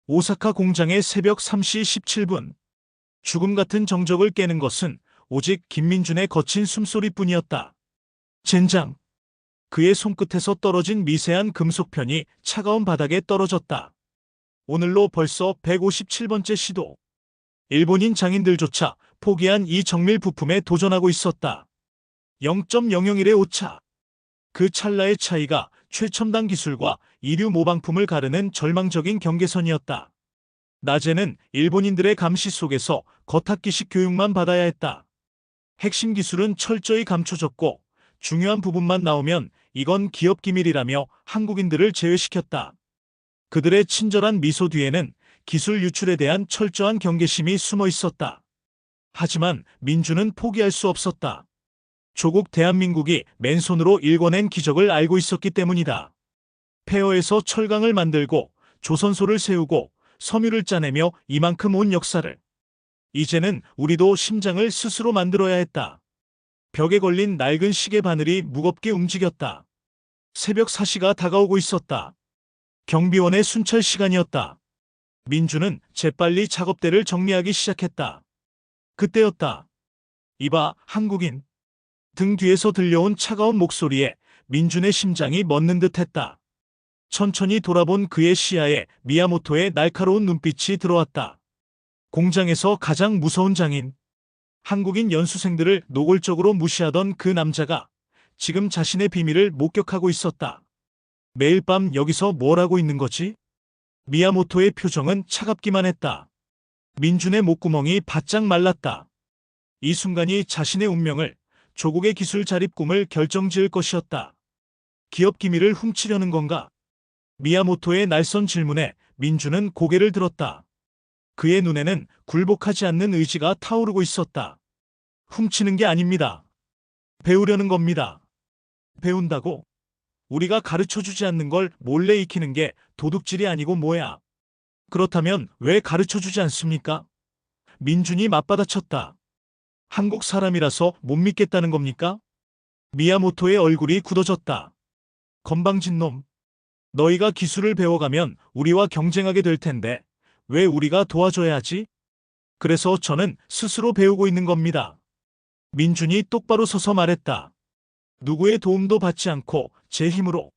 오사카 공장의 새벽 3시 17분. 죽음 같은 정적을 깨는 것은 오직 김민준의 거친 숨소리뿐이었다. 젠장. 그의 손끝에서 떨어진 미세한 금속편이 차가운 바닥에 떨어졌다. 오늘로 벌써 157번째 시도. 일본인 장인들조차 포기한 이 정밀 부품에 도전하고 있었다. 0.001의 오차. 그 찰나의 차이가 최첨단 기술과 이류 모방품을 가르는 절망적인 경계선이었다. 낮에는 일본인들의 감시 속에서 겉핥기식 교육만 받아야 했다. 핵심 기술은 철저히 감춰졌고 중요한 부분만 나오면 이건 기업 기밀이라며 한국인들을 제외시켰다. 그들의 친절한 미소 뒤에는 기술 유출에 대한 철저한 경계심이 숨어 있었다. 하지만 민주는 포기할 수 없었다. 조국 대한민국이 맨손으로 일궈낸 기적을 알고 있었기 때문이다. 폐허에서 철강을 만들고 조선소를 세우고 섬유를 짜내며 이만큼 온 역사를. 이제는 우리도 심장을 스스로 만들어야 했다. 벽에 걸린 낡은 시계 바늘이 무겁게 움직였다. 새벽 4시가 다가오고 있었다. 경비원의 순찰 시간이었다. 민주는 재빨리 작업대를 정리하기 시작했다. 그때였다. 이봐, 한국인. 등 뒤에서 들려온 차가운 목소리에 민준의 심장이 멎는 듯했다. 천천히 돌아본 그의 시야에 미야모토의 날카로운 눈빛이 들어왔다. 공장에서 가장 무서운 장인. 한국인 연수생들을 노골적으로 무시하던 그 남자가 지금 자신의 비밀을 목격하고 있었다. 매일 밤 여기서 뭘 하고 있는 거지? 미야모토의 표정은 차갑기만 했다. 민준의 목구멍이 바짝 말랐다. 이 순간이 자신의 운명을, 조국의 기술 자립 꿈을 결정지을 것이었다. 기업 기밀을 훔치려는 건가? 미야모토의 날선 질문에 민준은 고개를 들었다. 그의 눈에는 굴복하지 않는 의지가 타오르고 있었다. 훔치는 게 아닙니다. 배우려는 겁니다. 배운다고? 우리가 가르쳐주지 않는 걸 몰래 익히는 게 도둑질이 아니고 뭐야? 그렇다면 왜 가르쳐주지 않습니까? 민준이 맞받아쳤다. 한국 사람이라서 못 믿겠다는 겁니까? 미야모토의 얼굴이 굳어졌다. 건방진 놈. 너희가 기술을 배워가면 우리와 경쟁하게 될 텐데 왜 우리가 도와줘야 하지? 그래서 저는 스스로 배우고 있는 겁니다. 민준이 똑바로 서서 말했다. 누구의 도움도 받지 않고 제 힘으로.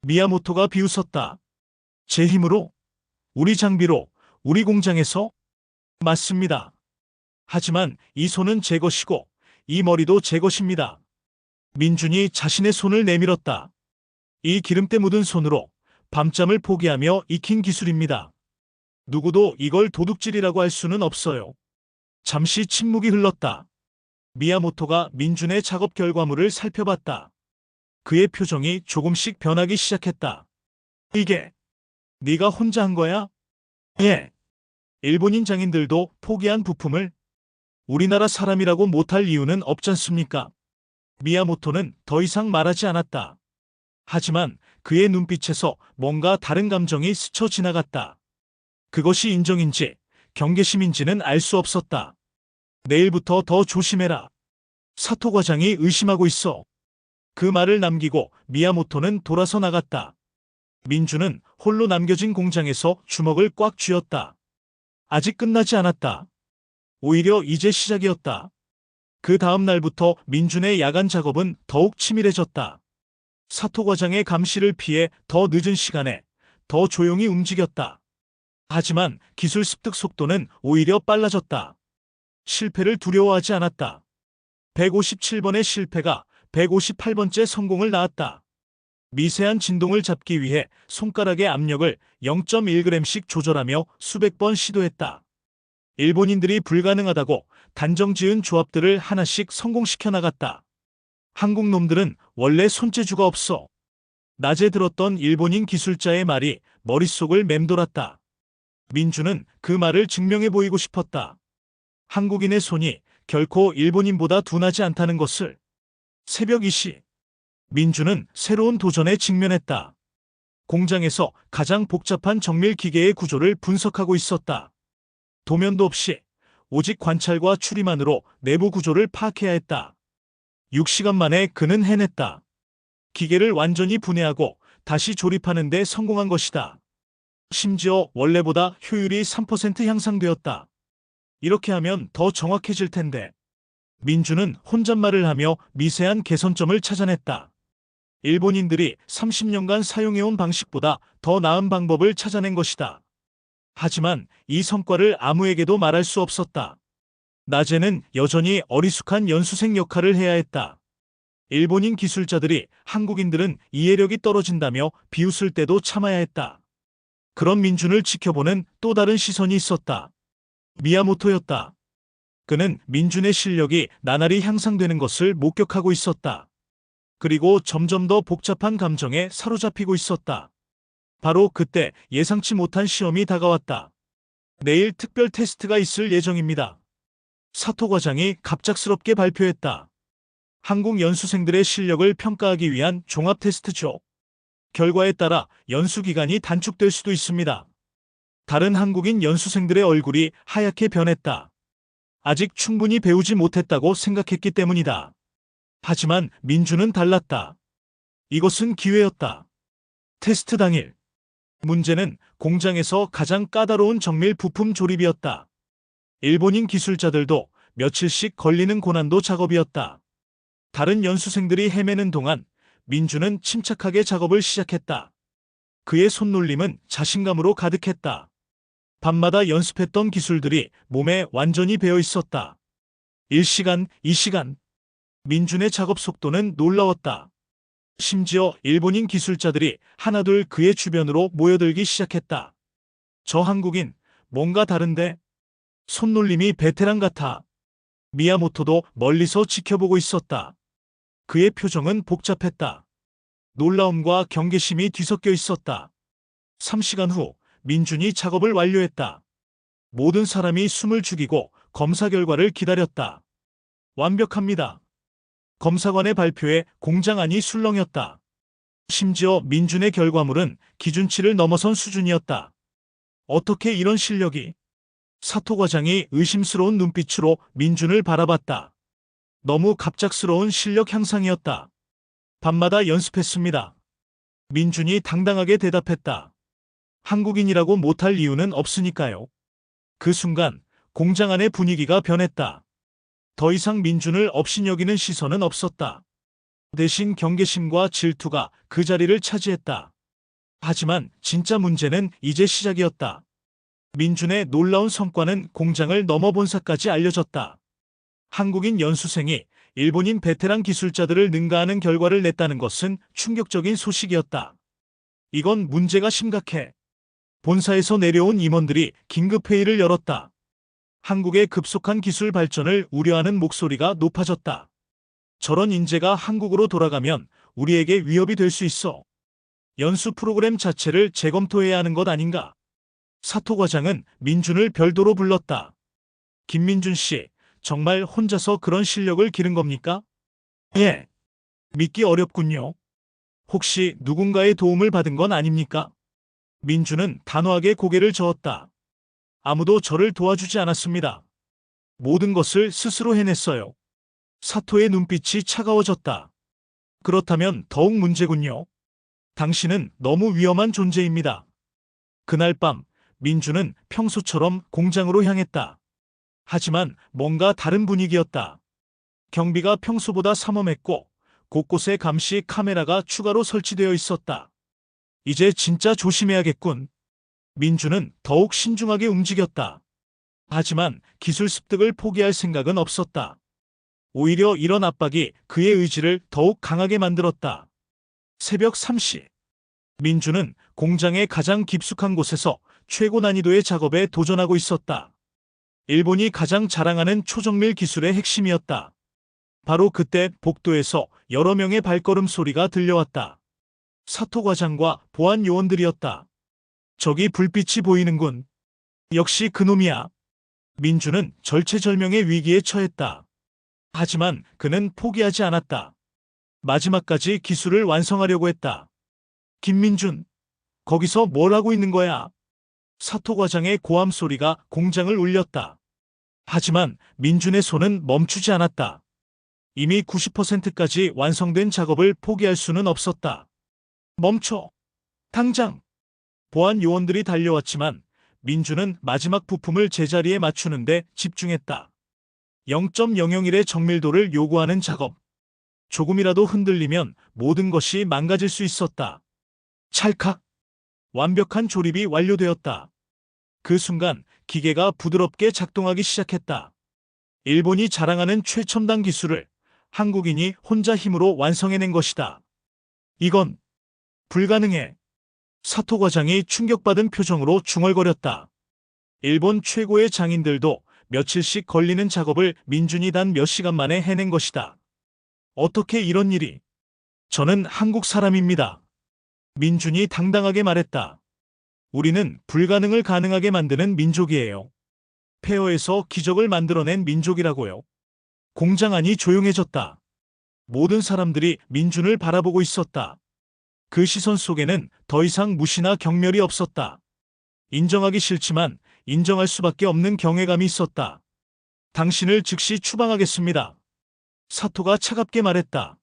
미야모토가 비웃었다. 제 힘으로? 우리 장비로? 우리 공장에서? 맞습니다. 하지만 이 손은 제 것이고 이 머리도 제 것입니다. 민준이 자신의 손을 내밀었다. 이 기름때 묻은 손으로 밤잠을 포기하며 익힌 기술입니다. 누구도 이걸 도둑질이라고 할 수는 없어요. 잠시 침묵이 흘렀다. 미야모토가 민준의 작업 결과물을 살펴봤다. 그의 표정이 조금씩 변하기 시작했다. 이게 네가 혼자 한 거야? 예. 일본인 장인들도 포기한 부품을 우리나라 사람이라고 못할 이유는 없잖습니까? 미야모토는 더 이상 말하지 않았다. 하지만 그의 눈빛에서 뭔가 다른 감정이 스쳐 지나갔다. 그것이 인정인지 경계심인지는 알 수 없었다. 내일부터 더 조심해라. 사토 과장이 의심하고 있어. 그 말을 남기고 미야모토는 돌아서 나갔다. 민주는 홀로 남겨진 공장에서 주먹을 꽉 쥐었다. 아직 끝나지 않았다. 오히려 이제 시작이었다. 그 다음 날부터 민준의 야간 작업은 더욱 치밀해졌다. 사토 과장의 감시를 피해 더 늦은 시간에 더 조용히 움직였다. 하지만 기술 습득 속도는 오히려 빨라졌다. 실패를 두려워하지 않았다. 157번의 실패가 158번째 성공을 낳았다. 미세한 진동을 잡기 위해 손가락의 압력을 0.1g씩 조절하며 수백 번 시도했다. 일본인들이 불가능하다고 단정 지은 조합들을 하나씩 성공시켜 나갔다. 한국 놈들은 원래 손재주가 없어. 낮에 들었던 일본인 기술자의 말이 머릿속을 맴돌았다. 민주는 그 말을 증명해 보이고 싶었다. 한국인의 손이 결코 일본인보다 둔하지 않다는 것을. 새벽 2시. 민주는 새로운 도전에 직면했다. 공장에서 가장 복잡한 정밀 기계의 구조를 분석하고 있었다. 도면도 없이 오직 관찰과 추리만으로 내부 구조를 파악해야 했다. 6시간 만에 그는 해냈다. 기계를 완전히 분해하고 다시 조립하는 데 성공한 것이다. 심지어 원래보다 효율이 3% 향상되었다. 이렇게 하면 더 정확해질 텐데. 민주는 혼잣말을 하며 미세한 개선점을 찾아냈다. 일본인들이 30년간 사용해온 방식보다 더 나은 방법을 찾아낸 것이다. 하지만 이 성과를 아무에게도 말할 수 없었다. 낮에는 여전히 어리숙한 연수생 역할을 해야 했다. 일본인 기술자들이 한국인들은 이해력이 떨어진다며 비웃을 때도 참아야 했다. 그런 민준을 지켜보는 또 다른 시선이 있었다. 미야모토였다. 그는 민준의 실력이 나날이 향상되는 것을 목격하고 있었다. 그리고 점점 더 복잡한 감정에 사로잡히고 있었다. 바로 그때 예상치 못한 시험이 다가왔다. 내일 특별 테스트가 있을 예정입니다. 사토 과장이 갑작스럽게 발표했다. 한국 연수생들의 실력을 평가하기 위한 종합 테스트죠. 결과에 따라 연수 기간이 단축될 수도 있습니다. 다른 한국인 연수생들의 얼굴이 하얗게 변했다. 아직 충분히 배우지 못했다고 생각했기 때문이다. 하지만 민준은 달랐다. 이것은 기회였다. 테스트 당일. 문제는 공장에서 가장 까다로운 정밀 부품 조립이었다. 일본인 기술자들도 며칠씩 걸리는 고난도 작업이었다. 다른 연수생들이 헤매는 동안 민준은 침착하게 작업을 시작했다. 그의 손놀림은 자신감으로 가득했다. 밤마다 연습했던 기술들이 몸에 완전히 배어 있었다. 1시간, 2시간. 민준의 작업 속도는 놀라웠다. 심지어 일본인 기술자들이 하나둘 그의 주변으로 모여들기 시작했다. 저 한국인, 뭔가 다른데? 손놀림이 베테랑 같아. 미야모토도 멀리서 지켜보고 있었다. 그의 표정은 복잡했다. 놀라움과 경계심이 뒤섞여 있었다. 3시간 후 민준이 작업을 완료했다. 모든 사람이 숨을 죽이고 검사 결과를 기다렸다. 완벽합니다. 검사관의 발표에 공장 안이 술렁였다. 심지어 민준의 결과물은 기준치를 넘어선 수준이었다. 어떻게 이런 실력이? 사토 과장이 의심스러운 눈빛으로 민준을 바라봤다. 너무 갑작스러운 실력 향상이었다. 밤마다 연습했습니다. 민준이 당당하게 대답했다. 한국인이라고 못할 이유는 없으니까요. 그 순간 공장 안의 분위기가 변했다. 더 이상 민준을 업신여기는 시선은 없었다. 대신 경계심과 질투가 그 자리를 차지했다. 하지만 진짜 문제는 이제 시작이었다. 민준의 놀라운 성과는 공장을 넘어 본사까지 알려졌다. 한국인 연수생이 일본인 베테랑 기술자들을 능가하는 결과를 냈다는 것은 충격적인 소식이었다. 이건 문제가 심각해. 본사에서 내려온 임원들이 긴급회의를 열었다. 한국의 급속한 기술 발전을 우려하는 목소리가 높아졌다. 저런 인재가 한국으로 돌아가면 우리에게 위협이 될 수 있어. 연수 프로그램 자체를 재검토해야 하는 것 아닌가? 사토 과장은 민준을 별도로 불렀다. 김민준 씨, 정말 혼자서 그런 실력을 기른 겁니까? 예. 믿기 어렵군요. 혹시 누군가의 도움을 받은 건 아닙니까? 민준은 단호하게 고개를 저었다. 아무도 저를 도와주지 않았습니다. 모든 것을 스스로 해냈어요. 사토의 눈빛이 차가워졌다. 그렇다면 더욱 문제군요. 당신은 너무 위험한 존재입니다. 그날 밤, 민준은 평소처럼 공장으로 향했다. 하지만 뭔가 다른 분위기였다. 경비가 평소보다 삼엄했고 곳곳에 감시 카메라가 추가로 설치되어 있었다. 이제 진짜 조심해야겠군. 민준은 더욱 신중하게 움직였다. 하지만 기술 습득을 포기할 생각은 없었다. 오히려 이런 압박이 그의 의지를 더욱 강하게 만들었다. 새벽 3시. 민준은 공장의 가장 깊숙한 곳에서 최고 난이도의 작업에 도전하고 있었다. 일본이 가장 자랑하는 초정밀 기술의 핵심이었다. 바로 그때 복도에서 여러 명의 발걸음 소리가 들려왔다. 사토 과장과 보안 요원들이었다. 저기 불빛이 보이는군. 역시 그놈이야. 민준은 절체절명의 위기에 처했다. 하지만 그는 포기하지 않았다. 마지막까지 기술을 완성하려고 했다. 김민준, 거기서 뭘 하고 있는 거야? 사토 과장의 고함 소리가 공장을 울렸다. 하지만 민준의 손은 멈추지 않았다. 이미 90%까지 완성된 작업을 포기할 수는 없었다. 멈춰. 당장. 보안 요원들이 달려왔지만 민주는 마지막 부품을 제자리에 맞추는데 집중했다. 0.001의 정밀도를 요구하는 작업. 조금이라도 흔들리면 모든 것이 망가질 수 있었다. 찰칵! 완벽한 조립이 완료되었다. 그 순간 기계가 부드럽게 작동하기 시작했다. 일본이 자랑하는 최첨단 기술을 한국인이 혼자 힘으로 완성해낸 것이다. 이건 불가능해. 사토 과장이 충격받은 표정으로 중얼거렸다. 일본 최고의 장인들도 며칠씩 걸리는 작업을 민준이 단 몇 시간 만에 해낸 것이다. 어떻게 이런 일이? 저는 한국 사람입니다. 민준이 당당하게 말했다. 우리는 불가능을 가능하게 만드는 민족이에요. 폐허에서 기적을 만들어낸 민족이라고요. 공장 안이 조용해졌다. 모든 사람들이 민준을 바라보고 있었다. 그 시선 속에는 더 이상 무시나 경멸이 없었다. 인정하기 싫지만 인정할 수밖에 없는 경외감이 있었다. 당신을 즉시 추방하겠습니다. 사토가 차갑게 말했다.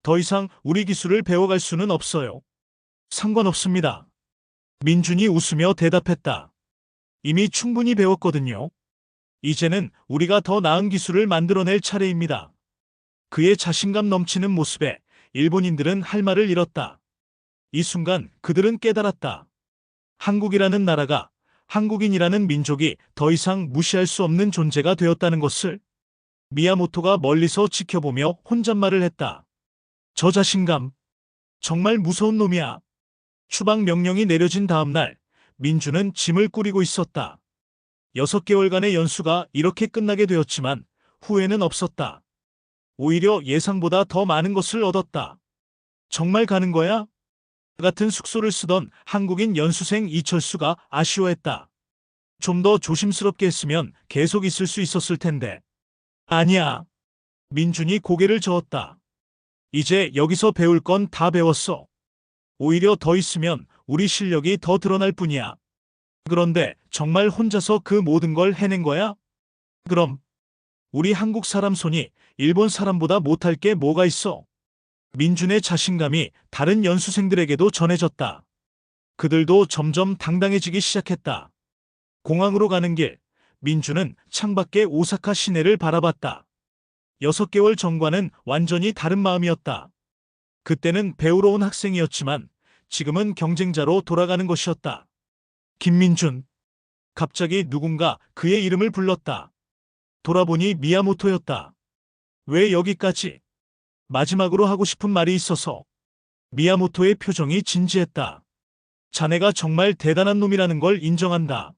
더 이상 우리 기술을 배워갈 수는 없어요. 상관없습니다. 민준이 웃으며 대답했다. 이미 충분히 배웠거든요. 이제는 우리가 더 나은 기술을 만들어낼 차례입니다. 그의 자신감 넘치는 모습에 일본인들은 할 말을 잃었다. 이 순간 그들은 깨달았다. 한국이라는 나라가, 한국인이라는 민족이 더 이상 무시할 수 없는 존재가 되었다는 것을. 미야모토가 멀리서 지켜보며 혼잣말을 했다. 저 자신감, 정말 무서운 놈이야. 추방 명령이 내려진 다음 날, 민주는 짐을 꾸리고 있었다. 6개월간의 연수가 이렇게 끝나게 되었지만 후회는 없었다. 오히려 예상보다 더 많은 것을 얻었다. 정말 가는 거야? 같은 숙소를 쓰던 한국인 연수생 이철수가 아쉬워했다. 좀 더 조심스럽게 했으면 계속 있을 수 있었을 텐데. 아니야. 민준이 고개를 저었다. 이제 여기서 배울 건 다 배웠어. 오히려 더 있으면 우리 실력이 더 드러날 뿐이야. 그런데 정말 혼자서 그 모든 걸 해낸 거야? 그럼 우리 한국 사람 손이 일본 사람보다 못할 게 뭐가 있어? 민준의 자신감이 다른 연수생들에게도 전해졌다. 그들도 점점 당당해지기 시작했다. 공항으로 가는 길, 민준은 창밖에 오사카 시내를 바라봤다. 6개월 전과는 완전히 다른 마음이었다. 그때는 배우러 온 학생이었지만 지금은 경쟁자로 돌아가는 것이었다. 김민준. 갑자기 누군가 그의 이름을 불렀다. 돌아보니 미야모토였다. 왜 여기까지? 마지막으로 하고 싶은 말이 있어서. 미야모토의 표정이 진지했다. 자네가 정말 대단한 놈이라는 걸 인정한다.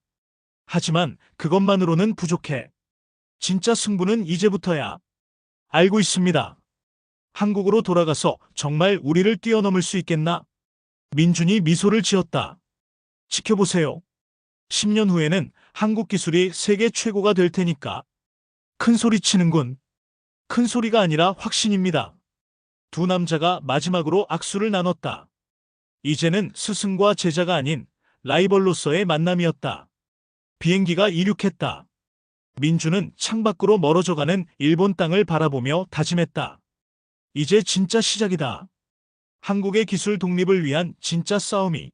하지만 그것만으로는 부족해. 진짜 승부는 이제부터야. 알고 있습니다. 한국으로 돌아가서 정말 우리를 뛰어넘을 수 있겠나? 민준이 미소를 지었다. 지켜보세요. 10년 후에는 한국 기술이 세계 최고가 될 테니까. 큰 소리 치는군. 큰 소리가 아니라 확신입니다. 두 남자가 마지막으로 악수를 나눴다. 이제는 스승과 제자가 아닌 라이벌로서의 만남이었다. 비행기가 이륙했다. 민주는 창밖으로 멀어져가는 일본 땅을 바라보며 다짐했다. 이제 진짜 시작이다. 한국의 기술 독립을 위한 진짜 싸움이.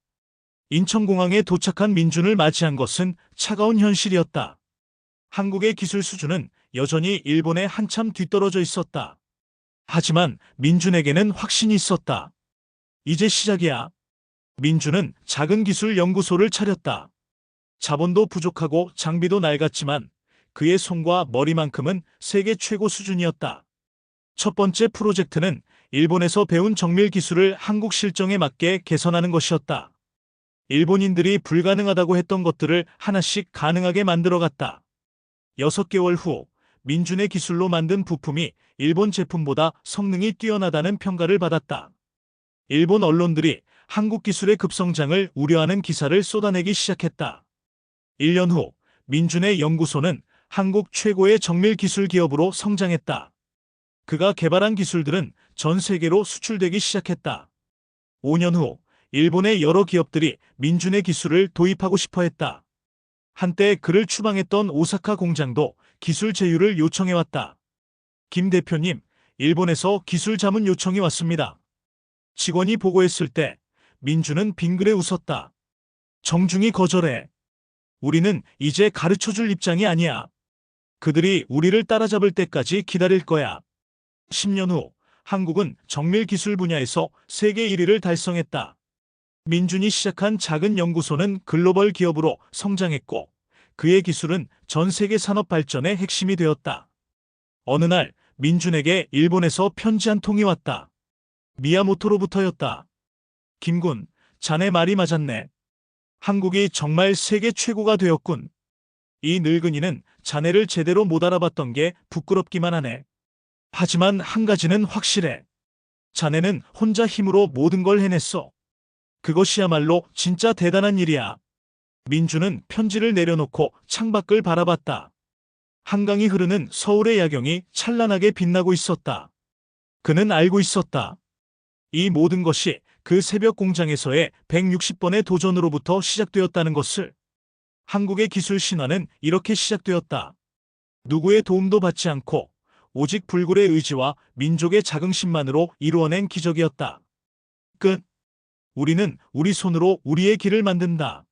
인천공항에 도착한 민준을 맞이한 것은 차가운 현실이었다. 한국의 기술 수준은 여전히 일본에 한참 뒤떨어져 있었다. 하지만 민준에게는 확신이 있었다. 이제 시작이야. 민준은 작은 기술 연구소를 차렸다. 자본도 부족하고 장비도 낡았지만 그의 손과 머리만큼은 세계 최고 수준이었다. 첫 번째 프로젝트는 일본에서 배운 정밀 기술을 한국 실정에 맞게 개선하는 것이었다. 일본인들이 불가능하다고 했던 것들을 하나씩 가능하게 만들어갔다. 6개월 후 민준의 기술로 만든 부품이 일본 제품보다 성능이 뛰어나다는 평가를 받았다. 일본 언론들이 한국 기술의 급성장을 우려하는 기사를 쏟아내기 시작했다. 1년 후 민준의 연구소는 한국 최고의 정밀 기술 기업으로 성장했다. 그가 개발한 기술들은 전 세계로 수출되기 시작했다. 5년 후 일본의 여러 기업들이 민준의 기술을 도입하고 싶어 했다. 한때 그를 추방했던 오사카 공장도 기술 제휴를 요청해왔다. 김 대표님, 일본에서 기술 자문 요청이 왔습니다. 직원이 보고했을 때 민준은 빙그레 웃었다. 정중히 거절해. 우리는 이제 가르쳐줄 입장이 아니야. 그들이 우리를 따라잡을 때까지 기다릴 거야. 10년 후, 한국은 정밀 기술 분야에서 세계 1위를 달성했다. 민준이 시작한 작은 연구소는 글로벌 기업으로 성장했고, 그의 기술은 전 세계 산업 발전의 핵심이 되었다. 어느 날, 민준에게 일본에서 편지 한 통이 왔다. 미야모토로부터였다. 김군, 자네 말이 맞았네. 한국이 정말 세계 최고가 되었군. 이 늙은이는 자네를 제대로 못 알아봤던 게 부끄럽기만 하네. 하지만 한 가지는 확실해. 자네는 혼자 힘으로 모든 걸 해냈어. 그것이야말로 진짜 대단한 일이야. 민주는 편지를 내려놓고 창밖을 바라봤다. 한강이 흐르는 서울의 야경이 찬란하게 빛나고 있었다. 그는 알고 있었다. 이 모든 것이 그 새벽 공장에서의 160번의 도전으로부터 시작되었다는 것을. 한국의 기술 신화는 이렇게 시작되었다. 누구의 도움도 받지 않고 오직 불굴의 의지와 민족의 자긍심만으로 이루어낸 기적이었다. 끝. 우리는 우리 손으로 우리의 길을 만든다.